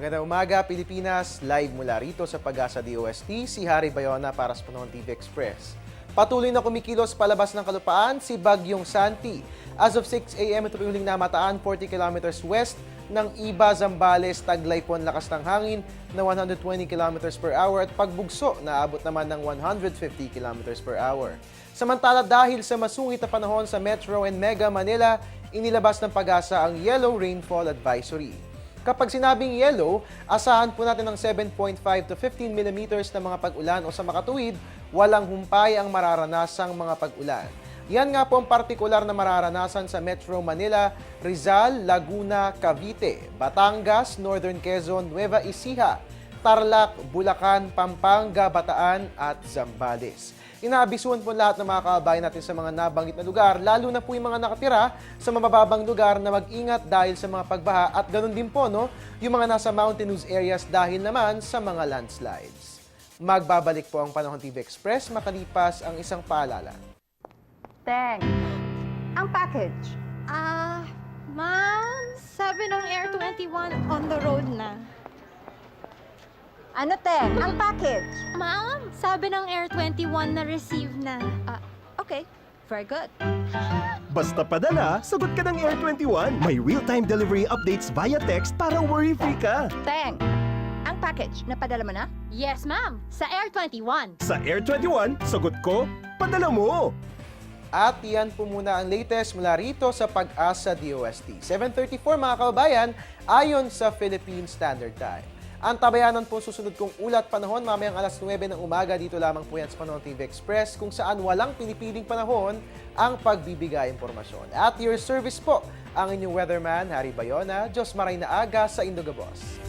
Magandang umaga, Pilipinas. Live mula rito sa Pag-asa DOST, si Harry Bayona para sa Panahon TV Express. Patuloy na kumikilos palabas ng kalupaan si Bagyong Santi. As of 6 a.m. ito huling namataan 40 kilometers west ng Iba, Zambales, Taglaypon, lakas ng hangin na 120 kilometers per hour at pagbugso na abot naman ng 150 kilometers per hour. Samantala dahil sa masungit na panahon sa Metro and Mega Manila, inilabas ng Pag-asa ang Yellow Rainfall Advisory. Kapag sinabing yellow, asahan po natin ng 7.5 to 15 millimeters na mga pag-ulan o sa makatuwid, walang humpay ang mararanasang mga pag-ulan. Yan nga po ang partikular na mararanasan sa Metro Manila, Rizal, Laguna, Cavite, Batangas, Northern Quezon, Nueva Ecija, Tarlac, Bulacan, Pampanga, Bataan at Zambales. Inaabisuhan po lahat ng mga kababayan natin sa mga nabanggit na lugar, lalo na po yung mga nakatira sa mababang lugar na mag-ingat dahil sa mga pagbaha at ganoon din po yung mga nasa mountainous areas dahil naman sa mga landslides. Magbabalik po ang Panahon TV Express makalipas ang isang paalala. Teng, ang package. Ma'am, sabi ng Air 21 on the road na. Ano, Teng? Ang package. Ma'am, sabi ng Air 21 na receive na. Okay, very good. Basta padala, sagot ka ng Air 21. May real-time delivery updates via text para worry-free ka. Teng, ang package, napadala mo na? Yes, ma'am, sa Air 21. Sa Air 21, sagot ko, padala mo. At yan po muna ang latest mula rito sa Pag-asa DOST. 7:34 mga kababayan, ayon sa Philippine Standard Time. Ang tabayanan po susunod kong ulat panahon mamayang alas 9 ng umaga dito lamang po yan sa Panahon TV Express kung saan walang pinipiling panahon ang pagbibigay impormasyon. At your service po ang inyong weatherman, Harry Bayona. Diyos maray na aga sa Indogabos.